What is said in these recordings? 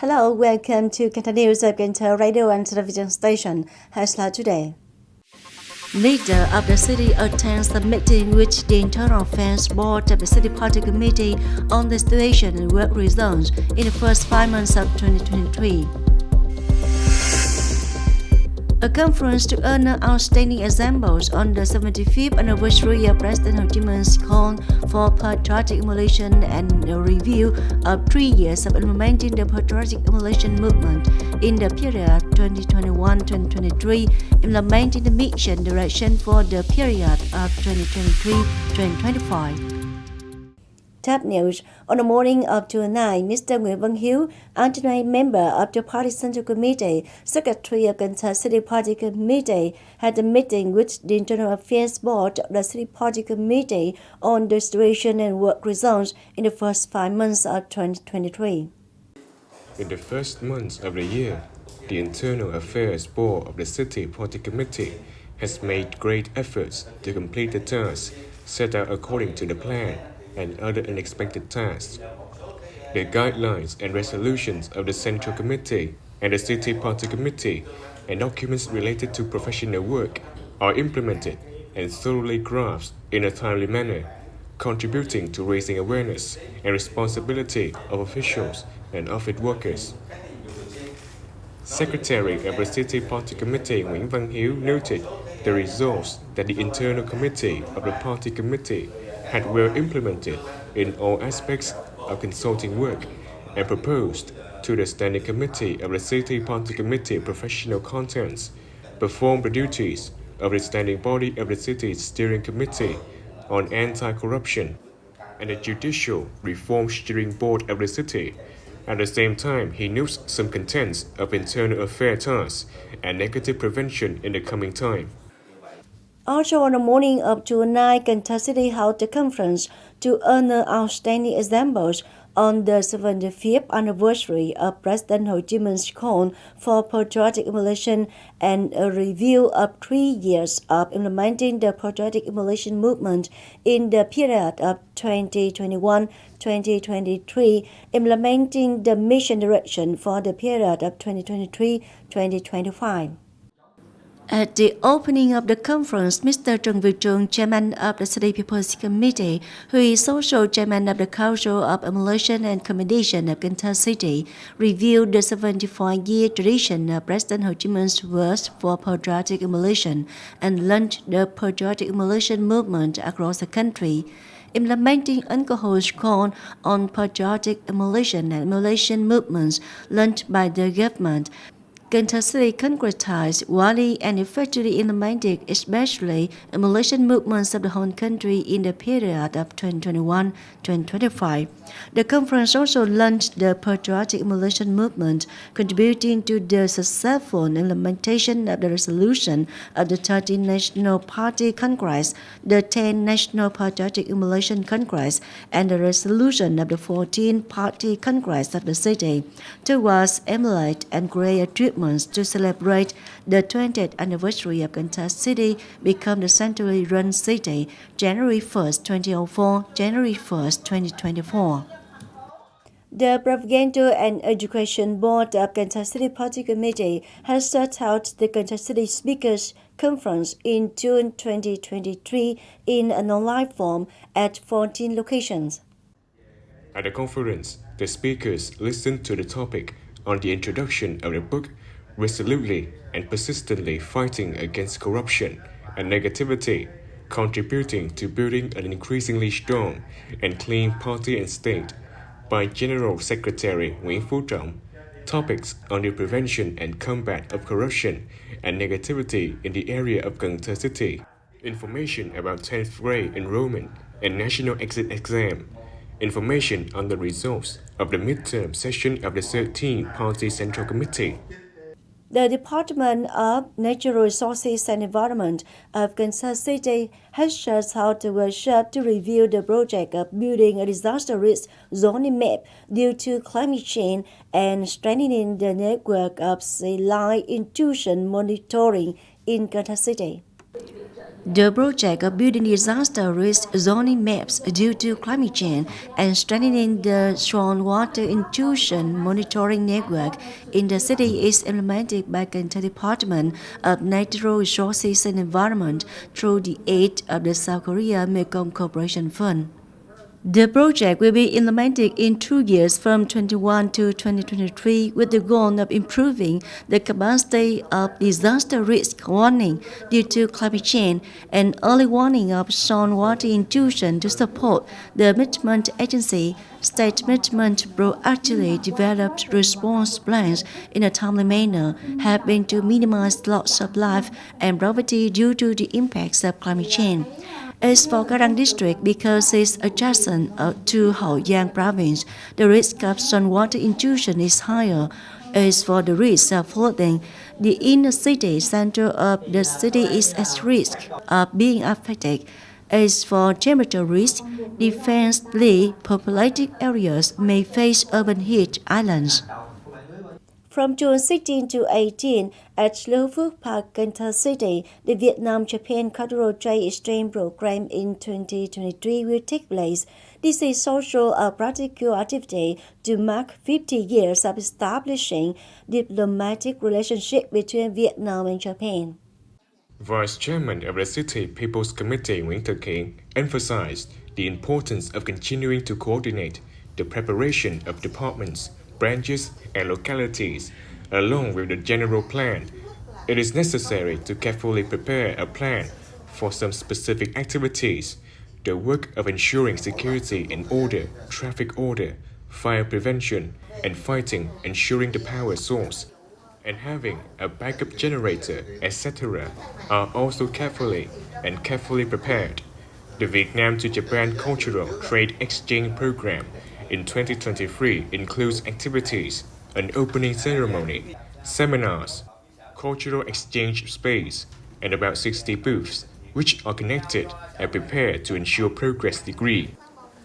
Hello, welcome to Cần Thơ News of Cần Thơ Radio and Television Station. Headline today. Leader of the city attends the meeting with the Internal Affairs Board of the City Party Committee on the situation and work results in the first 5 months of 2023. A conference to honor outstanding examples on the 75th anniversary of President Ho Chi Minh's call for patriotic emulation and a review of 3 years of implementing the patriotic emulation movement in the period 2021-2023, implementing the mission direction for the period of 2023-2025. Top news. On the morning of June 9, Mr. Nguyễn Văn Hiếu, alternate member of the Party Central Committee, Secretary of Cần Thơ City Party Committee, had a meeting with the Internal Affairs Board of the City Party Committee on the situation and work results in the first 5 months of 2023. In the first months of the year, the Internal Affairs Board of the City Party Committee has made great efforts to complete the tasks set out according to the plan and other unexpected tasks. The guidelines and resolutions of the Central Committee and the City Party Committee and documents related to professional work are implemented and thoroughly grasped in a timely manner, contributing to raising awareness and responsibility of officials and office workers. Secretary of the City Party Committee Nguyễn Văn Hiếu noted the results that the Internal Committee of the Party Committee had well implemented in all aspects of consulting work and proposed to the Standing Committee of the City Party Committee professional contents, perform the duties of the Standing Body of the City's Steering Committee on Anti-Corruption and the Judicial Reform Steering Board of the City. At the same time, he notes some contents of internal affairs tasks and negative prevention in the coming time. Also on the morning of June 9, Cần Thơ City held a conference to honor outstanding examples on the 75th anniversary of President Ho Chi Minh's call for patriotic emulation and a review of 3 years of implementing the patriotic emulation movement in the period of 2021-2023, implementing the mission direction for the period of 2023-2025. At the opening of the conference, Mr. Trần Việt Trường, Chairman of the City People's Committee, who is also Chairman of the Council of Emulation and Commendation of Cần Thơ City, reviewed the 75-year tradition of President Ho Chi Minh's work for patriotic emulation and launched the patriotic emulation movement across the country. Implementing Alcohol's call on patriotic emulation and emulation movements launched by the government, Cần Thơ City concretized widely and effectively implemented especially emulation movements of the whole country in the period of 2021-2025. The conference also launched the patriotic emulation movement, contributing to the successful implementation of the resolution of the 13th National Party Congress, the 10th National Patriotic Emulation Congress, and the resolution of the 14th Party Congress of the city towards emulate and create treatment to celebrate the 20th anniversary of Cần Thơ City become the centrally run city, January 1st, 2004, January 1st, 2024. The Propaganda and Education Board of Cần Thơ City Party Committee has set out the Cần Thơ City Speakers Conference in June 2023 in an online form at 14 locations. At the conference, the speakers listened to the topic on the introduction of the book Resolutely and Persistently Fighting Against Corruption and Negativity, contributing to building an increasingly strong and clean party and state, by General Secretary Nguyễn Phú Trọng. Topics on the prevention and combat of corruption and negativity in the area of Cần Thơ City. Information about 10th grade enrollment and national exit exam. Information on the results of the midterm session of the 13th Party Central Committee. The Department of Natural Resources and Environment of Cần Thơ City has just held a workshop to review the project of building a disaster risk zoning map due to climate change and strengthening the network of sea life intrusion monitoring in Cần Thơ City. The project of building disaster risk zoning maps due to climate change and strengthening the stormwater intrusion monitoring network in the city is implemented by Cần Thơ Department of Natural Resources and Environment through the aid of the South Korea Mekong Cooperation Fund. The project will be implemented in 2 years from 2021 to 2023 with the goal of improving the capacity of disaster risk warning due to climate change and early warning of stormwater intrusion to support the management agency. State management proactively developed response plans in a timely manner, helping to minimize loss of life and property due to the impacts of climate change. As for Garang district, because it's adjacent to Hậu Giang province, the risk of stormwater intrusion is higher. As for the risk of flooding, the inner city center of the city is at risk of being affected. As for temperature risk, densely populated areas may face urban heat islands. From June 16 to 18, at Lưu Phước Park, Cần Thơ City, the Vietnam-Japan Cultural Trade Exchange Program in 2023 will take place. This is social or practical activity to mark 50 years of establishing diplomatic relationship between Vietnam and Japan. Vice Chairman of the City People's Committee Nguyễn Thực Hiện emphasized the importance of continuing to coordinate the preparation of departments, branches, and localities, along with the general plan. It is necessary to carefully prepare a plan for some specific activities, the work of ensuring security and order, traffic order, fire prevention, and fighting, ensuring the power source, and having a backup generator, etc., are also carefully prepared. The Vietnam to Japan Cultural Trade Exchange Program in 2023 includes activities, an opening ceremony, seminars, cultural exchange space, and about 60 booths, which are connected and prepared to ensure progress degree.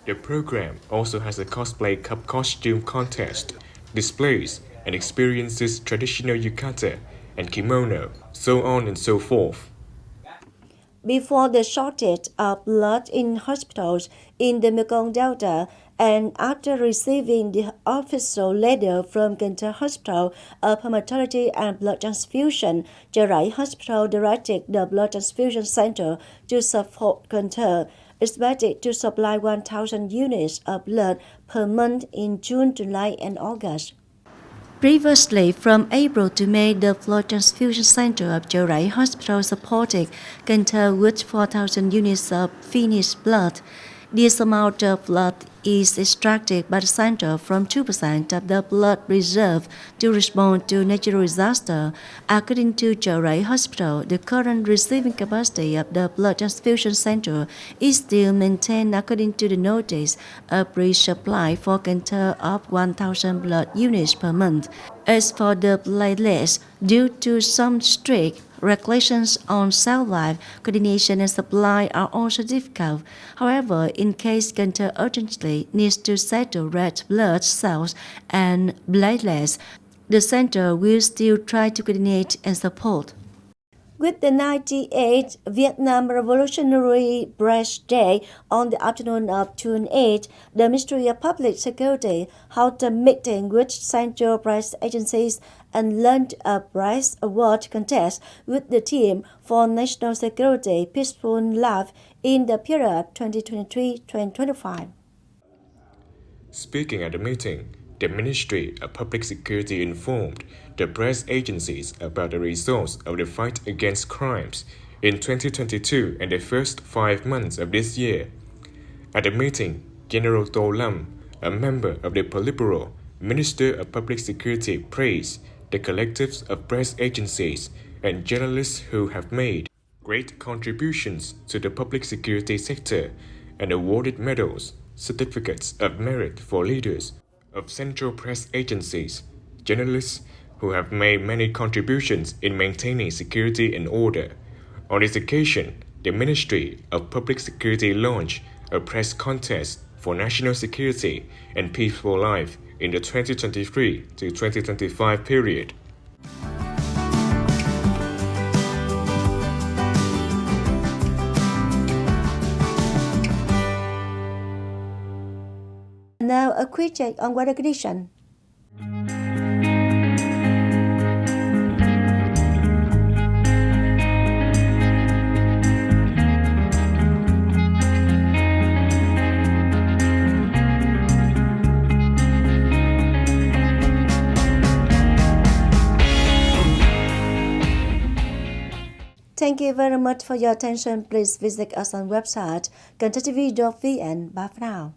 The program also has a cosplay cup costume contest, displays and experiences traditional yukata and kimono, so on and so forth. Before the shortage of blood in hospitals in the Mekong Delta, and after receiving the official letter from Cần Thơ Hospital of Hematology and Blood Transfusion, Chợ Rẫy Hospital directed the Blood Transfusion Center to support Cần Thơ, expected to supply 1,000 units of blood per month in June, July, and August. Previously, from April to May, the Blood Transfusion Center of Chợ Rẫy Hospital supported Cần Thơ with 4,000 units of finished blood. This amount of blood is extracted by the center from 2% of the blood reserve to respond to natural disaster. According to Chợ Rẫy Hospital, the current receiving capacity of the blood transfusion center is still maintained according to the notice of resupply for Cần Thơ of 1,000 blood units per month. As for the platelets, due to some strict regulations on cell life, coordination and supply are also difficult. However, in case Cần Thơ urgently needs to settle red blood cells and platelets, the center will still try to coordinate and support. With the 98th Vietnam Revolutionary Breast Day on the afternoon of June 8, the Ministry of Public Security held a meeting with central press agencies and launched a press award contest with the theme for national security, peaceful life in the period 2023-2025. Speaking at the meeting, the Ministry of Public Security informed the press agencies about the results of the fight against crimes in 2022 and the first 5 months of this year. At the meeting, General Tô Lâm, a member of the Politburo, Minister of Public Security, praised the collectives of press agencies and journalists who have made great contributions to the public security sector and awarded medals, certificates of merit for leaders of central press agencies, journalists who have made many contributions in maintaining security and order. On this occasion, the Ministry of Public Security launched a press contest for national security and peaceful life in the 2023 to 2025 period. a quick check on weather condition. Thank you very much for your attention. Please visit us on website kenthtv.vn. Bye for now.